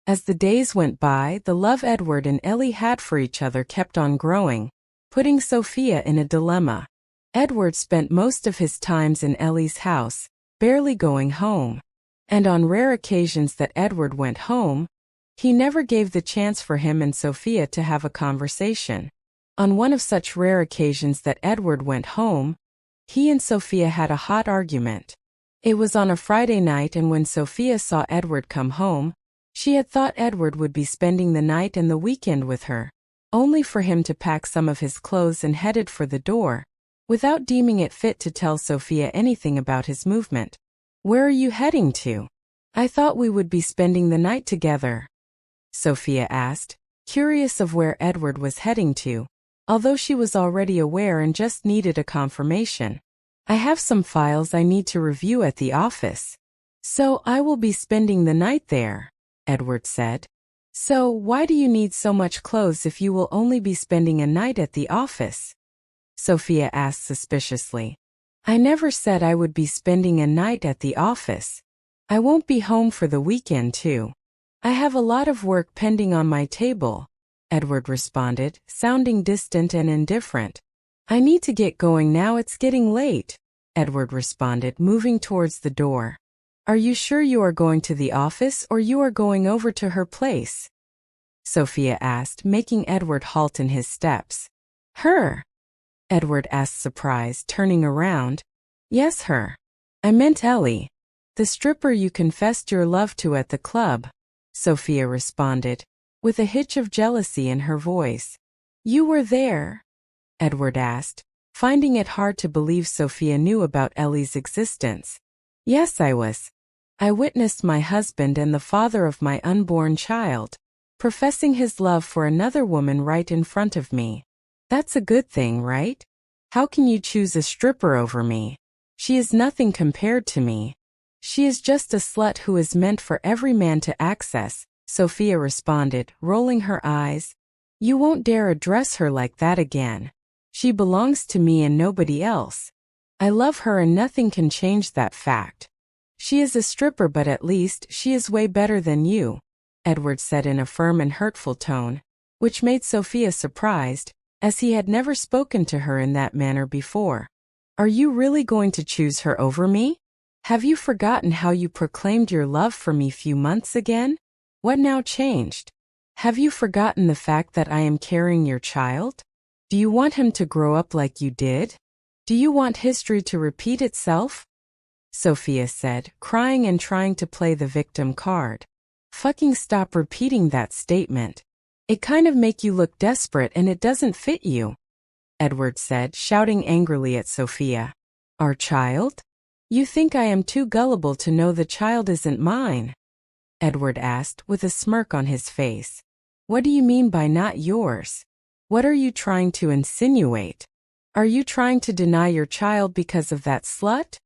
As the days went by, the love Edward and Ellie had for each other kept on growing, putting Sophia in a dilemma. Edward spent most of his times in Ellie's house, barely going home. And on rare occasions that Edward went home, he never gave the chance for him and Sophia to have a conversation. On one of such rare occasions that Edward went home, he and Sophia had a hot argument. It was on a Friday night, and when Sophia saw Edward come home, she had thought Edward would be spending the night and the weekend with her, only for him to pack some of his clothes and headed for the door, without deeming it fit to tell Sophia anything about his movement. "Where are you heading to? I thought we would be spending the night together," Sophia asked, curious of where Edward was heading to, although she was already aware and just needed a confirmation. "I have some files I need to review at the office. So I will be spending the night there," Edward said. "So why do you need so much clothes if you will only be spending a night at the office?" Sophia asked suspiciously. "I never said I would be spending a night at the office. I won't be home for the weekend too. I have a lot of work pending on my table," Edward responded, sounding distant and indifferent. "I need to get going now, it's getting late," Edward responded, moving towards the door. "Are you sure you are going to the office or you are going over to her place?" Sophia asked, making Edward halt in his steps. "Her?" Edward asked, surprised, turning around. "Yes, her. I meant Ellie, the stripper you confessed your love to at the club," Sophia responded, with a hitch of jealousy in her voice. "You were there?" Edward asked, finding it hard to believe Sophia knew about Ellie's existence. "Yes, I was. I witnessed my husband and the father of my unborn child professing his love for another woman right in front of me. That's a good thing, right? How can you choose a stripper over me? She is nothing compared to me. She is just a slut who is meant for every man to access," Sophia responded, rolling her eyes. "You won't dare address her like that again. She belongs to me and nobody else. I love her and nothing can change that fact. She is a stripper, but at least she is way better than you," Edward said in a firm and hurtful tone, which made Sophia surprised, as he had never spoken to her in that manner before. "Are you really going to choose her over me? Have you forgotten how you proclaimed your love for me few months again? What now changed? Have you forgotten the fact that I am carrying your child? Do you want him to grow up like you did? Do you want history to repeat itself?" Sophia said, crying and trying to play the victim card. "Fucking stop repeating that statement. It kind of make you look desperate and it doesn't fit you," Edward said, shouting angrily at Sophia. "Our child? You think I am too gullible to know the child isn't mine?" Edward asked, with a smirk on his face. "What do you mean by not yours? What are you trying to insinuate? Are you trying to deny your child because of that slut?"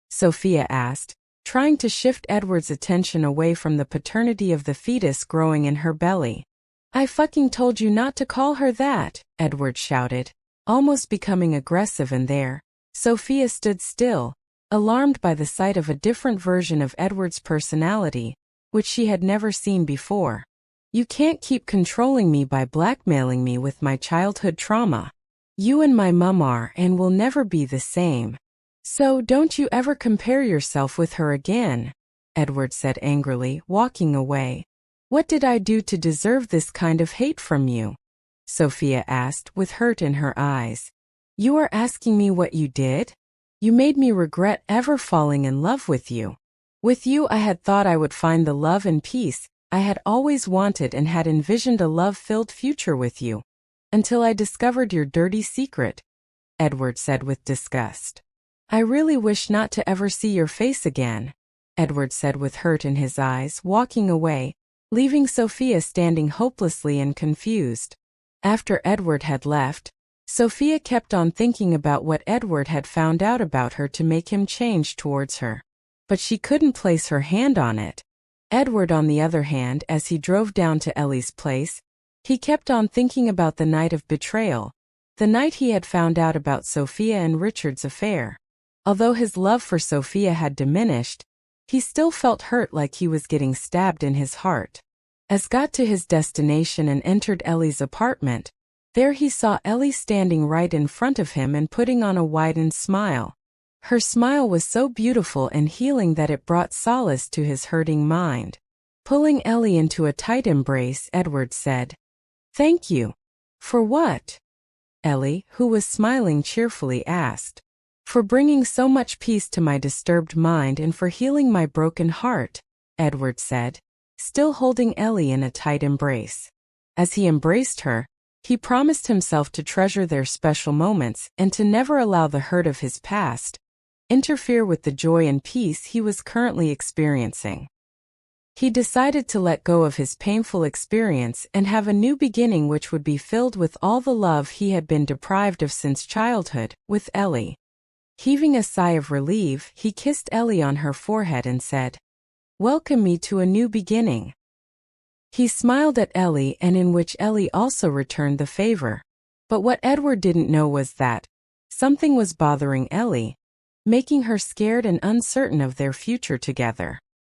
Sophia asked, trying to shift Edward's attention away from the paternity of the fetus growing in her belly. "I fucking told you not to call her that," Edward shouted, almost becoming aggressive, and there, Sophia stood still, alarmed by the sight of a different version of Edward's personality, which she had never seen before. "You can't keep controlling me by blackmailing me with my childhood trauma. You and my mum are and will never be the same. So don't you ever compare yourself with her again," Edward said angrily, walking away. "What did I do to deserve this kind of hate from you?" Sophia asked, with hurt in her eyes. "You are asking me what you did? You made me regret ever falling in love with you. With you I had thought I would find the love and peace I had always wanted and had envisioned a love-filled future with you. Until I discovered your dirty secret," Edward said with disgust. "I really wish not to ever see your face again," Edward said with hurt in his eyes, walking away, leaving Sophia standing hopelessly and confused. After Edward had left, Sophia kept on thinking about what Edward had found out about her to make him change towards her. But she couldn't place her hand on it. Edward, on the other hand, as he drove down to Ellie's place, he kept on thinking about the night of betrayal, the night he had found out about Sophia and Richard's affair. Although his love for Sophia had diminished, he still felt hurt, like he was getting stabbed in his heart. As got to his destination and entered Ellie's apartment, there he saw Ellie standing right in front of him and putting on a widened smile. Her smile was so beautiful and healing that it brought solace to his hurting mind. Pulling Ellie into a tight embrace, Edward said, "Thank you." "For what?" Ellie, who was smiling cheerfully, asked. "For bringing so much peace to my disturbed mind and for healing my broken heart," Edward said, still holding Ellie in a tight embrace. As he embraced her, he promised himself to treasure their special moments and to never allow the hurt of his past interfere with the joy and peace he was currently experiencing. He decided to let go of his painful experience and have a new beginning which would be filled with all the love he had been deprived of since childhood, with Ellie. Heaving a sigh of relief, he kissed Ellie on her forehead and said, "Welcome me to a new beginning." He smiled at Ellie, and in which Ellie also returned the favor. But what Edward didn't know was that something was bothering Ellie, making her scared and uncertain of their future together.